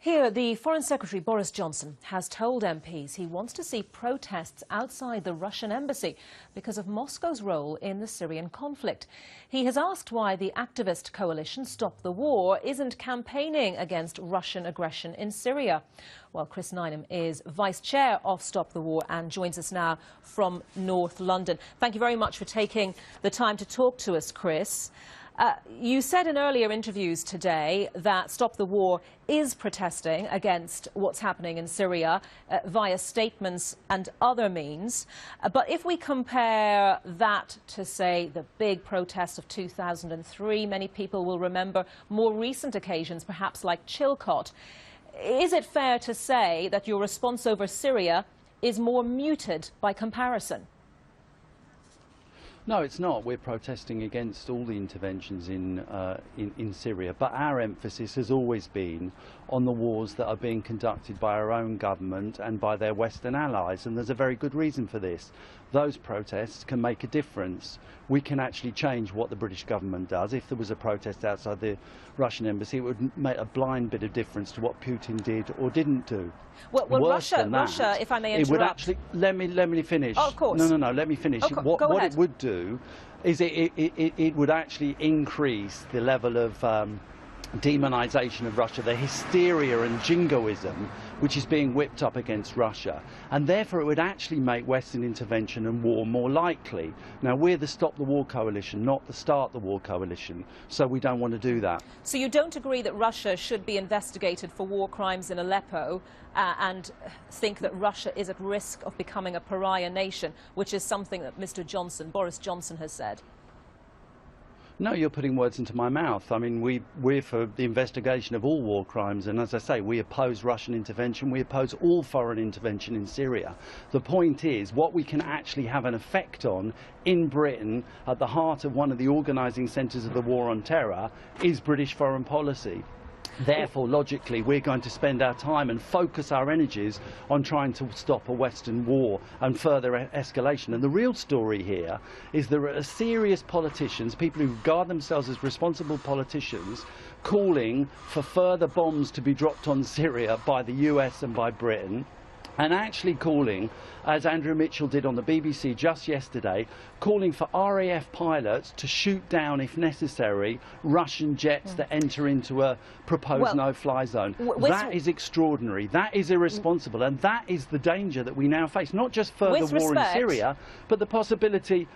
Here, the Foreign Secretary Boris Johnson has told MPs he wants to see protests outside the Russian embassy because of Moscow's role in the Syrian conflict. He has asked why the activist coalition Stop the War isn't campaigning against Russian aggression in Syria. Well, Chris Nineham is Vice Chair of Stop the War and joins us now from North London. Thank you very much for taking the time to talk to us, Chris. You said in earlier interviews today that Stop the War is protesting against what's happening in Syria via statements and other means. But if we compare that to, say, the big protests of 2003, many people will remember more recent occasions, perhaps like Chilcot. Is it fair to say that your response over Syria is more muted by comparison? No, it's not. We're protesting against all the interventions in Syria, but our emphasis has always been on the wars that are being conducted by our own government and by their Western allies, and there's a very good reason for this. Those protests can make a difference. We can actually change what the British government does. If there was a protest outside the Russian embassy, it would make a blind bit of difference to what Putin did or didn't do. Well, Russia, if I may interrupt. It would actually, let me finish. Oh, of course. No, let me finish. Okay, what it would do is it would actually increase the level of demonisation of Russia, the hysteria and jingoism which is being whipped up against Russia, and therefore it would actually make Western intervention and war more likely. Now, we're the Stop the War coalition, not the Start the War coalition, so we don't want to do that. So you don't agree that Russia should be investigated for war crimes in Aleppo and think that Russia is at risk of becoming a pariah nation, which is something that Boris Johnson has said? No, you're putting words into my mouth. I mean, we're for the investigation of all war crimes, and as I say, we oppose Russian intervention, we oppose all foreign intervention in Syria. The point is, what we can actually have an effect on in Britain, at the heart of one of the organising centres of the war on terror, is British foreign policy. Therefore, logically, we're going to spend our time and focus our energies on trying to stop a Western war and further escalation. And the real story here is there are serious politicians, people who regard themselves as responsible politicians, calling for further bombs to be dropped on Syria by the US and by Britain, and actually calling, as Andrew Mitchell did on the BBC just yesterday, calling for RAF pilots to shoot down, if necessary, Russian jets that enter into a proposed no-fly zone. That is extraordinary, that is irresponsible, and that is the danger that we now face. Not just further war in Syria, but the possibility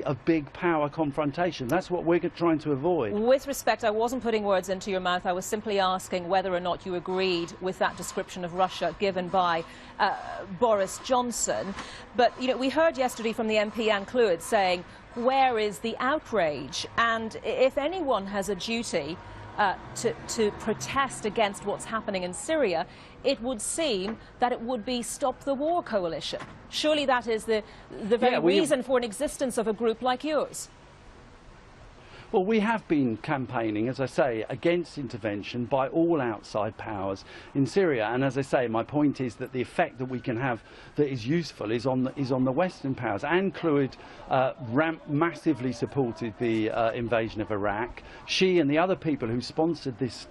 of big power confrontation. That's what we're trying to avoid. With respect, I wasn't putting words into your mouth. I was simply asking whether or not you agreed with that description of Russia given by Boris Johnson. But, you know, we heard yesterday from the MP Anne Clwyd saying, where is the outrage? And if anyone has a duty to protest against what's happening in Syria, it would seem that it would be Stop the War coalition. Surely that is the very reason for an existence of a group like yours. Well, we have been campaigning, as I say, against intervention by all outside powers in Syria. And as I say, my point is that the effect that we can have that is useful is on the Western powers. Anne Clwyd massively supported the invasion of Iraq. She and the other people who sponsored this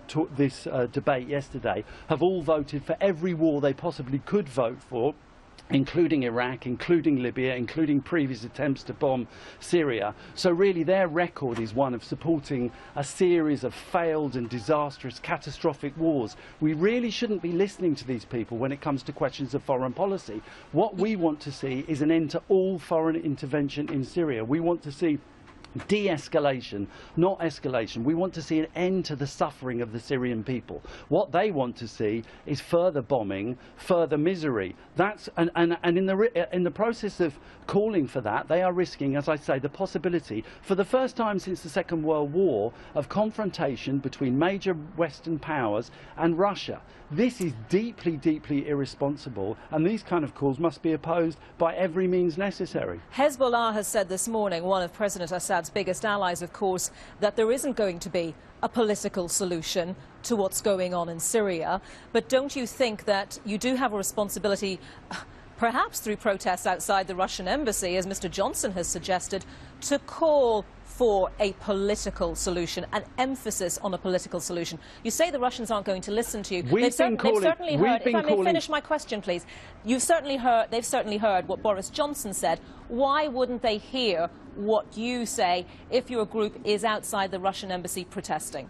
debate yesterday have all voted for every war they possibly could vote for, including Iraq, including Libya, including previous attempts to bomb Syria. So really their record is one of supporting a series of failed and disastrous, catastrophic wars. We really shouldn't be listening to these people when it comes to questions of foreign policy. What we want to see is an end to all foreign intervention in Syria. We want to see de-escalation, not escalation. We want to see an end to the suffering of the Syrian people. What they want to see is further bombing, further misery. That's and in the process of calling for that, they are risking, as I say, the possibility, for the first time since the Second World War, of confrontation between major Western powers and Russia. This is deeply, deeply irresponsible, and these kind of calls must be opposed by every means necessary. Hezbollah has said this morning, one of President Assad's biggest allies, of course, that there isn't going to be a political solution to what's going on in Syria. But don't you think that you do have a responsibility, perhaps through protests outside the Russian embassy, as Mr. Johnson has suggested, to call for a political solution, an emphasis on a political solution. You say the Russians aren't going to listen to you. They've certainly heard, if I may finish my question, please. They've certainly heard what Boris Johnson said. Why wouldn't they hear what you say if your group is outside the Russian embassy protesting?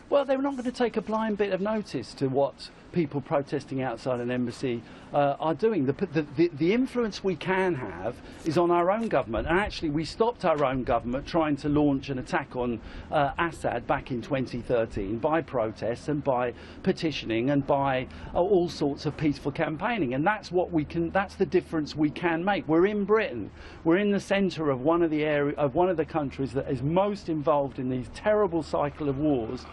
Well, they're not going to take a blind bit of notice to what people protesting outside an embassy are doing. The influence we can have is on our own government. And actually, we stopped our own government trying to launch an attack on Assad back in 2013 by protests and by petitioning and by all sorts of peaceful campaigning. And that's what we can. That's the difference we can make. We're in Britain. We're in the centre of one of the countries that is most involved in these terrible cycle of wars.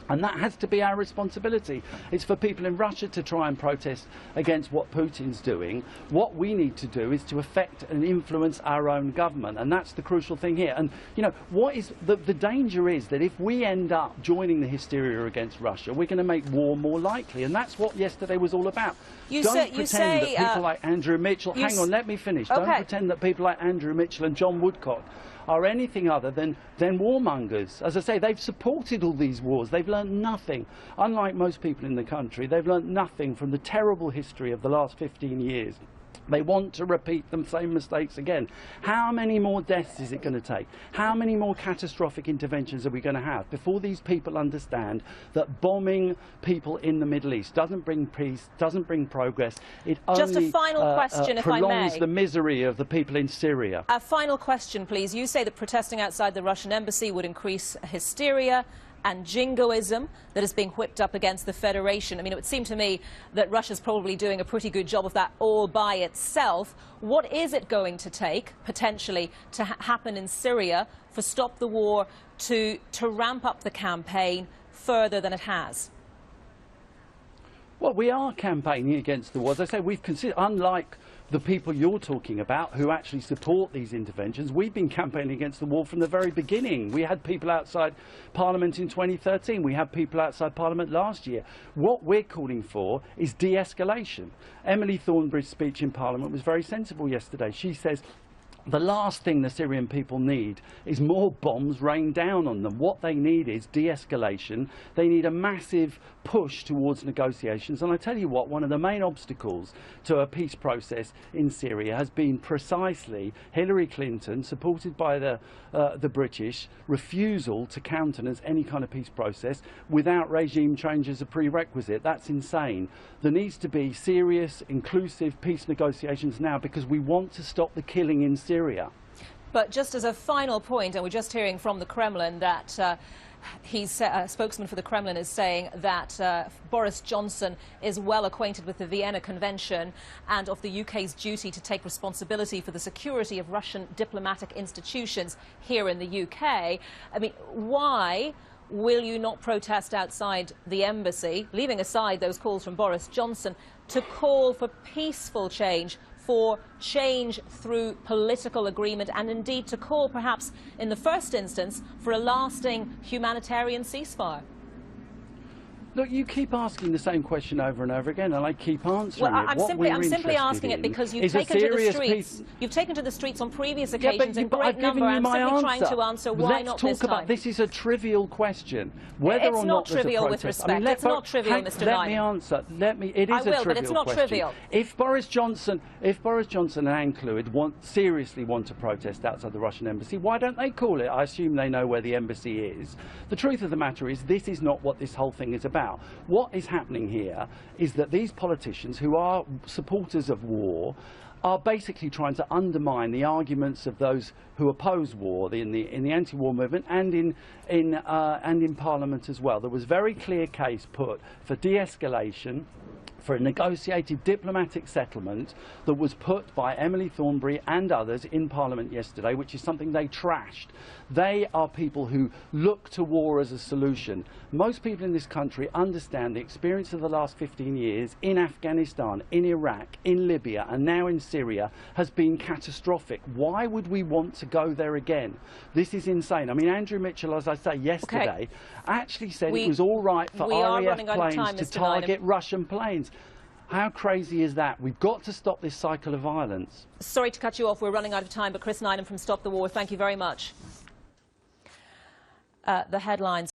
And that has to be our responsibility. It's for people in Russia to try and protest against what Putin's doing. What we need to do is to affect and influence our own government. And that's the crucial thing here. And, you know, what is the danger is that if we end up joining the hysteria against Russia, we're going to make war more likely. And that's what yesterday was all about. Don't pretend that people like Andrew Mitchell... Hang on, let me finish. Okay. Don't pretend that people like Andrew Mitchell and John Woodcock are anything other than warmongers. As I say, they've supported all these wars. They've learned nothing. Unlike most people in the country, they've learned nothing from the terrible history of the last 15 years. They want to repeat the same mistakes again. How many more deaths is it going to take? How many more catastrophic interventions are we going to have before these people understand that bombing people in the Middle East doesn't bring peace, doesn't bring progress? It Just a final question, if I may. Prolongs the misery of the people in Syria. A final question, please. You say that protesting outside the Russian embassy would increase hysteria and jingoism that is being whipped up against the Federation. I mean, it would seem to me that Russia's probably doing a pretty good job of that all by itself. What is it going to take, potentially, to happen in Syria for Stop the War to ramp up the campaign further than it has? Well, we are campaigning against the war. As I say, we've considered, unlike the people you're talking about who actually support these interventions, we've been campaigning against the war from the very beginning. We had people outside Parliament in 2013. We had people outside Parliament last year. What we're calling for is de-escalation. Emily Thornberry's speech in Parliament was very sensible yesterday. She says the last thing the Syrian people need is more bombs rained down on them. What they need is de-escalation. They need a massive push towards negotiations. And I tell you what, one of the main obstacles to a peace process in Syria has been precisely Hillary Clinton, supported by the British, refusal to countenance any kind of peace process without regime change as a prerequisite. That's insane. There needs to be serious, inclusive peace negotiations now because we want to stop the killing in Syria. But just as a final point, and we're just hearing from the Kremlin that a spokesman for the Kremlin is saying that Boris Johnson is well acquainted with the Vienna Convention and of the UK's duty to take responsibility for the security of Russian diplomatic institutions here in the UK. I mean, why will you not protest outside the embassy, leaving aside those calls from Boris Johnson, to call for peaceful change, for change through political agreement, and indeed to call perhaps in the first instance for a lasting humanitarian ceasefire? Look, you keep asking the same question over and over again, and I keep answering it. I'm simply asking it because you've taken to the streets. You've taken to the streets on previous occasions in great number. I'm simply trying to answer why not this time. This is a trivial question. Whether or not there's a protest. It's not trivial with respect. It's not trivial, Mr. Nineham. Let me answer. It is a trivial question. But it's not trivial. If Boris Johnson and Anne Clwyd seriously want to protest outside the Russian embassy, why don't they call it? I assume they know where the embassy is. The truth of the matter is this is not what this whole thing is about. What is happening here is that these politicians who are supporters of war are basically trying to undermine the arguments of those who oppose war in the anti-war movement and in Parliament as well. There was a very clear case put for de-escalation, for a negotiated diplomatic settlement that was put by Emily Thornberry and others in Parliament yesterday, which is something they trashed. They are people who look to war as a solution. Most people in this country understand the experience of the last 15 years in Afghanistan, in Iraq, in Libya, and now in Syria has been catastrophic. Why would we want to go there again? This is insane. I mean, Andrew Mitchell, as I say, yesterday actually said it was all right for RAF planes to target Russian planes. How crazy is that? We've got to stop this cycle of violence. Sorry to cut you off. We're running out of time, but Chris Nineham from Stop the War, thank you very much. The headlines.